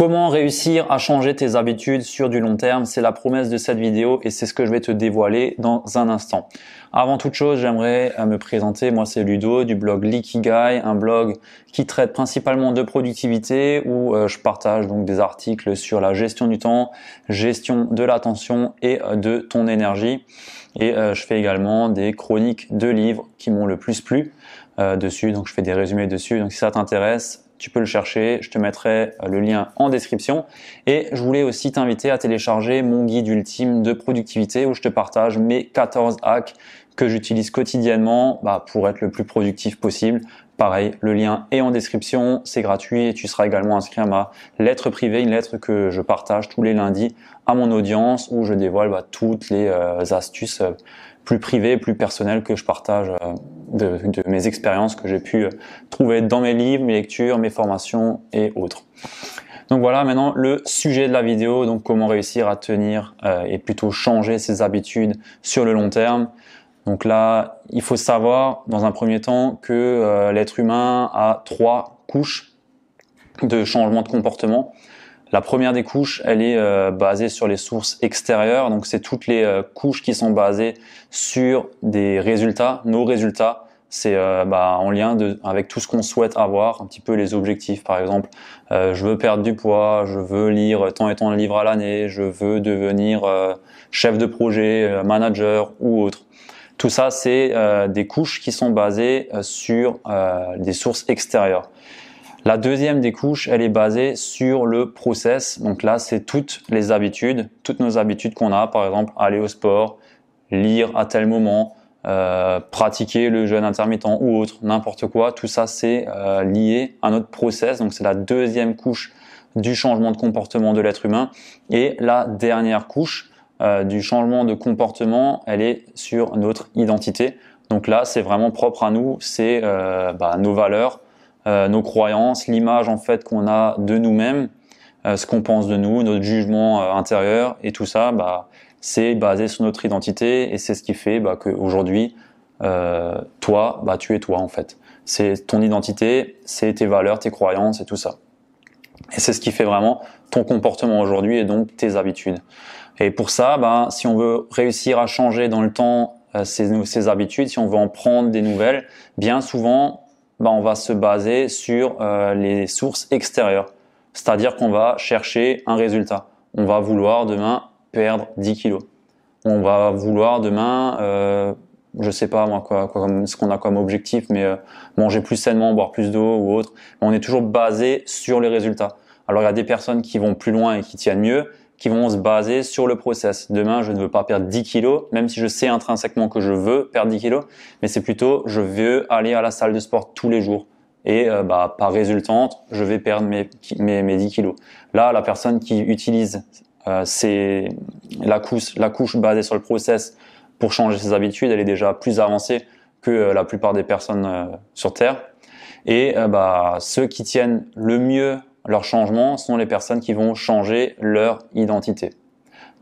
Comment réussir à changer tes habitudes sur du long terme? C'est la promesse de cette vidéo et c'est ce que je vais te dévoiler dans un instant. Avant toute chose, j'aimerais me présenter. Moi, c'est Ludo du blog Likigai, un blog qui traite principalement de productivité où je partage donc des articles sur la gestion du temps, gestion de l'attention et de ton énergie. Et je fais également des chroniques de livres qui m'ont le plus plu dessus. Donc, je fais des résumés dessus. Donc, si ça t'intéresse, tu peux le chercher, je te mettrai le lien en description. Et je voulais aussi t'inviter à télécharger mon guide ultime de productivité où je te partage mes 14 hacks que j'utilise quotidiennement pour être le plus productif possible. Pareil, le lien est en description, c'est gratuit et tu seras également inscrit à ma lettre privée, une lettre que je partage tous les lundis à mon audience où je dévoile toutes les astuces plus privées, plus personnelles que je partage de mes expériences que j'ai pu trouver dans mes livres, mes lectures, mes formations et autres. Donc voilà maintenant le sujet de la vidéo, donc comment réussir à tenir et plutôt changer ses habitudes sur le long terme. Donc là, il faut savoir dans un premier temps que l'être humain a 3 couches de changement de comportement. La première des couches, elle est basée sur les sources extérieures. Donc c'est toutes les couches qui sont basées sur des résultats, nos résultats. C'est en lien avec tout ce qu'on souhaite avoir, un petit peu les objectifs. Par exemple, je veux perdre du poids, je veux lire tant et tant de livres à l'année, je veux devenir chef de projet, manager ou autre. Tout ça, c'est des couches qui sont basées sur des sources extérieures. La deuxième des couches, elle est basée sur le process. Donc là, c'est toutes les habitudes, toutes nos habitudes qu'on a. Par exemple, aller au sport, lire à tel moment, pratiquer le jeûne intermittent ou autre, n'importe quoi. Tout ça, c'est lié à notre process. Donc c'est la deuxième couche du changement de comportement de l'être humain. Et la dernière couche du changement de comportement, elle est sur notre identité. Donc là, c'est vraiment propre à nous, c'est nos valeurs, nos croyances, l'image en fait qu'on a de nous-mêmes, ce qu'on pense de nous, notre jugement intérieur et tout ça, c'est basé sur notre identité et c'est ce qui fait qu'aujourd'hui, toi, tu es toi en fait. C'est ton identité, c'est tes valeurs, tes croyances et tout ça. Et c'est ce qui fait vraiment ton comportement aujourd'hui et donc tes habitudes. Et pour ça, si on veut réussir à changer dans le temps ces habitudes, si on veut en prendre des nouvelles, bien souvent, on va se baser sur les sources extérieures. C'est-à-dire qu'on va chercher un résultat. On va vouloir demain perdre 10 kilos. On va vouloir demain, je sais pas moi ce qu'on a comme objectif, mais manger plus sainement, boire plus d'eau ou autre. On est toujours basé sur les résultats. Alors il y a des personnes qui vont plus loin et qui tiennent mieux, qui vont se baser sur le process. Demain, je ne veux pas perdre 10 kilos, même si je sais intrinsèquement que je veux perdre 10 kilos, mais c'est plutôt je veux aller à la salle de sport tous les jours. Et par résultante, je vais perdre mes 10 kilos. Là, la personne qui utilise la couche basée sur le process pour changer ses habitudes, elle est déjà plus avancée que la plupart des personnes sur Terre. Et ceux qui tiennent le mieux leur changement sont les personnes qui vont changer leur identité.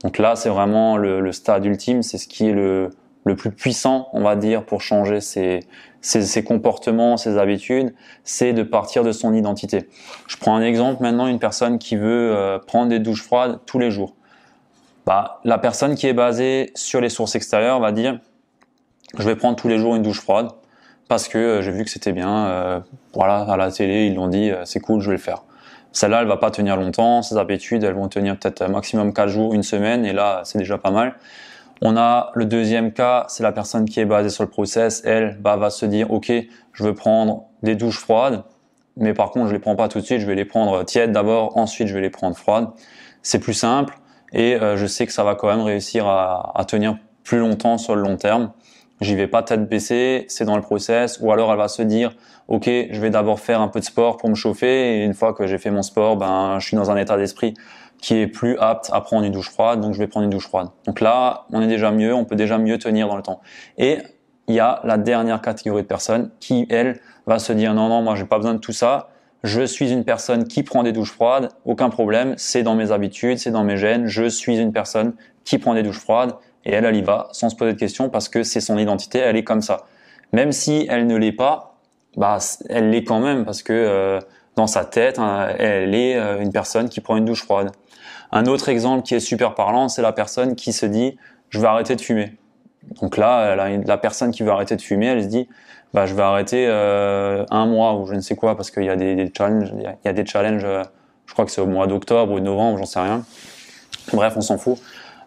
Donc là, c'est vraiment le stade ultime, c'est ce qui est le plus puissant, on va dire, pour changer ses comportements, ses habitudes, c'est de partir de son identité. Je prends un exemple maintenant, une personne qui veut prendre des douches froides tous les jours. La personne qui est basée sur les sources extérieures va dire « je vais prendre tous les jours une douche froide parce que j'ai vu que c'était bien, à la télé, ils l'ont dit, c'est cool, je vais le faire ». Celle-là, elle va pas tenir longtemps. Ses habitudes, elles vont tenir peut-être maximum 4 jours, une semaine, et là, c'est déjà pas mal. On a le deuxième cas, c'est la personne qui est basée sur le process. Elle, va se dire, ok, je veux prendre des douches froides, mais par contre, je les prends pas tout de suite. Je vais les prendre tièdes d'abord, ensuite, je vais les prendre froides. C'est plus simple, et je sais que ça va quand même réussir à tenir plus longtemps sur le long terme. J'y vais pas tête baissée, c'est dans le process. Ou alors elle va se dire, ok, je vais d'abord faire un peu de sport pour me chauffer. Et une fois que j'ai fait mon sport, je suis dans un état d'esprit qui est plus apte à prendre une douche froide. Donc je vais prendre une douche froide. Donc là, on est déjà mieux, on peut déjà mieux tenir dans le temps. Et il y a la dernière catégorie de personnes qui, elle, va se dire, non, moi j'ai pas besoin de tout ça. Je suis une personne qui prend des douches froides, aucun problème. C'est dans mes habitudes, c'est dans mes gènes. Je suis une personne qui prend des douches froides. Et elle y va sans se poser de questions parce que c'est son identité, elle est comme ça. Même si elle ne l'est pas, elle l'est quand même parce que dans sa tête, hein, elle est une personne qui prend une douche froide. Un autre exemple qui est super parlant, c'est la personne qui se dit « je vais arrêter de fumer ». Donc là, la personne qui veut arrêter de fumer, elle se dit bah, « je vais arrêter 1 mois » ou je ne sais quoi, parce qu'il y a des challenges, il y a des challenges, je crois que c'est au mois d'octobre ou de novembre, j'en sais rien. Bref, on s'en fout.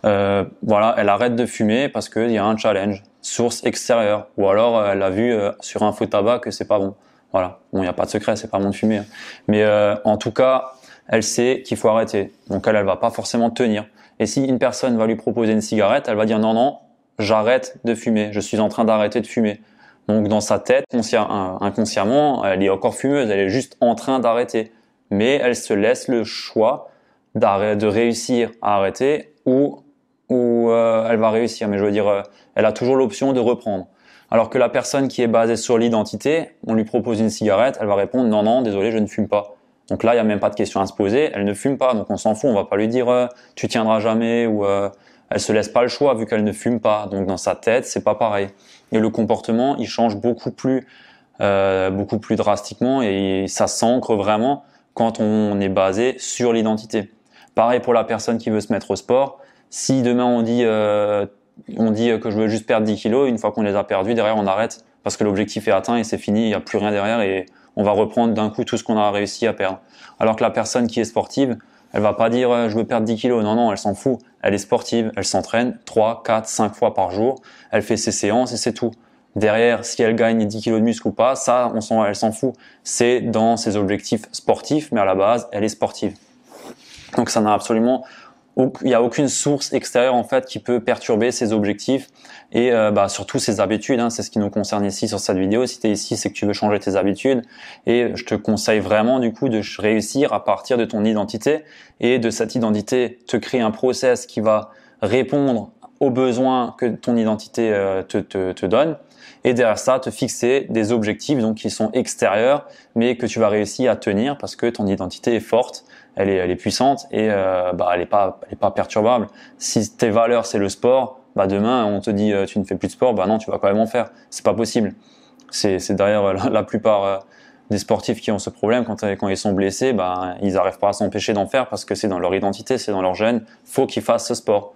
Voilà, elle arrête de fumer parce qu'il y a un challenge, source extérieure, ou alors elle a vu sur un faux tabac que c'est pas bon. Voilà, bon, il n'y a pas de secret, c'est pas bon de fumer, hein. Mais en tout cas, elle sait qu'il faut arrêter. Donc elle va pas forcément tenir. Et si une personne va lui proposer une cigarette, elle va dire non, non, j'arrête de fumer, je suis en train d'arrêter de fumer. Donc dans sa tête, inconsciemment, elle est encore fumeuse, elle est juste en train d'arrêter. Mais elle se laisse le choix de réussir à arrêter ou elle va réussir. Mais je veux dire, elle a toujours l'option de reprendre. Alors que la personne qui est basée sur l'identité, on lui propose une cigarette, elle va répondre non, non, désolé, je ne fume pas. Donc là, il n'y a même pas de question à se poser, elle ne fume pas, donc on s'en fout, on va pas lui dire tu tiendras jamais ou elle se laisse pas le choix vu qu'elle ne fume pas. Donc dans sa tête, c'est pas pareil. Et le comportement, il change beaucoup plus drastiquement et ça s'ancre vraiment quand on est basé sur l'identité. Pareil pour la personne qui veut se mettre au sport. Si demain on dit que je veux juste perdre 10 kilos, une fois qu'on les a perdus, derrière on arrête parce que l'objectif est atteint et c'est fini, il n'y a plus rien derrière et on va reprendre d'un coup tout ce qu'on a réussi à perdre. Alors que la personne qui est sportive, elle va pas dire je veux perdre 10 kilos, non, non, elle s'en fout. Elle est sportive, elle s'entraîne 3, 4, 5 fois par jour, elle fait ses séances et c'est tout. Derrière, si elle gagne 10 kilos de muscle ou pas, ça, elle s'en fout. C'est dans ses objectifs sportifs, mais à la base, elle est sportive. Donc ça n'a absolument, il n'y a aucune source extérieure en fait qui peut perturber ses objectifs et surtout ses habitudes, hein, c'est ce qui nous concerne ici sur cette vidéo. Si tu es ici, c'est que tu veux changer tes habitudes et je te conseille vraiment du coup de réussir à partir de ton identité et de cette identité te créer un process qui va répondre aux besoins que ton identité te donne et derrière ça te fixer des objectifs donc qui sont extérieurs mais que tu vas réussir à tenir parce que ton identité est forte, elle est puissante et elle est pas perturbable. Si tes valeurs c'est le sport, demain on te dit tu ne fais plus de sport, non, tu vas quand même en faire. C'est pas possible. C'est d'ailleurs la plupart des sportifs qui ont ce problème quand ils sont blessés, ils n'arrivent pas à s'empêcher d'en faire parce que c'est dans leur identité, c'est dans leur gène. Faut qu'ils fassent ce sport.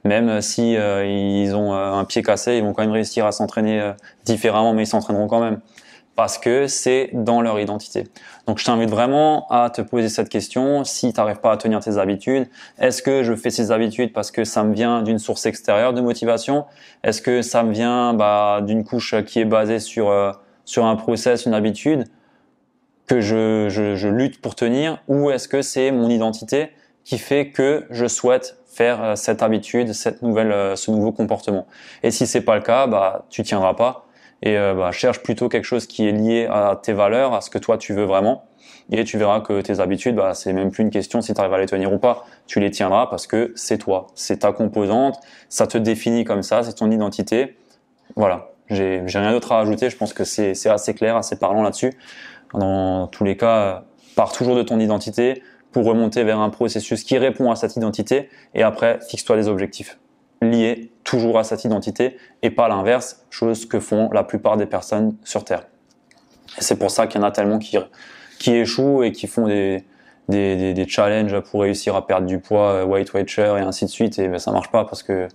Même si ils ont un pied cassé, ils vont quand même réussir à s'entraîner différemment, mais ils s'entraîneront quand même parce que c'est dans leur identité. Donc je t'invite vraiment à te poser cette question. Si tu n'arrives pas à tenir tes habitudes, est-ce que je fais ces habitudes parce que ça me vient d'une source extérieure de motivation? Est-ce que ça me vient d'une couche qui est basée sur un process, une habitude que je lutte pour tenir? Ou est-ce que c'est mon identité qui fait que je souhaite faire cette habitude, ce nouveau comportement? Et si c'est pas le cas, tu tiendras pas. Et cherche plutôt quelque chose qui est lié à tes valeurs, à ce que toi tu veux vraiment. Et tu verras que tes habitudes, c'est même plus une question si tu arrives à les tenir ou pas. Tu les tiendras parce que c'est toi, c'est ta composante, ça te définit comme ça, c'est ton identité. Voilà, j'ai rien d'autre à ajouter. Je pense que c'est assez clair, assez parlant là-dessus. Dans tous les cas, pars toujours de ton identité pour remonter vers un processus qui répond à cette identité et après fixe-toi des objectifs liés toujours à cette identité et pas l'inverse, chose que font la plupart des personnes sur Terre. Et c'est pour ça qu'il y en a tellement qui échouent et qui font des challenges pour réussir à perdre du poids, Weight Watcher et ainsi de suite, et ça marche pas parce que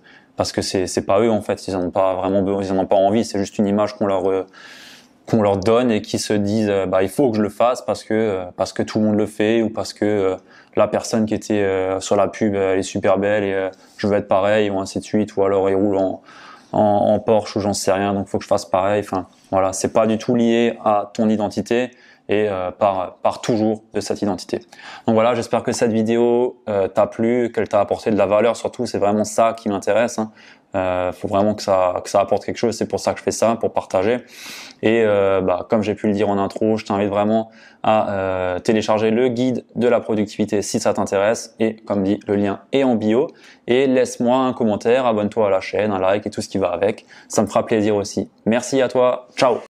c'est pas eux en fait, ils en ont pas vraiment besoin, ils en ont pas envie, c'est juste une image qu'on leur donne et qui se disent il faut que je le fasse parce que tout le monde le fait ou parce que la personne qui était sur la pub elle est super belle et je veux être pareil ou ainsi de suite, ou alors il roule en Porsche ou j'en sais rien donc faut que je fasse pareil. Enfin voilà, c'est pas du tout lié à ton identité et part toujours de cette identité. Donc voilà, j'espère que cette vidéo t'a plu, qu'elle t'a apporté de la valeur, surtout c'est vraiment ça qui m'intéresse, hein. Faut vraiment que ça apporte quelque chose, c'est pour ça que je fais ça, pour partager. Et comme j'ai pu le dire en intro, je t'invite vraiment à télécharger le guide de la productivité si ça t'intéresse, et comme dit, le lien est en bio, et laisse-moi un commentaire, abonne-toi à la chaîne, un like et tout ce qui va avec, ça me fera plaisir aussi. Merci à toi, ciao.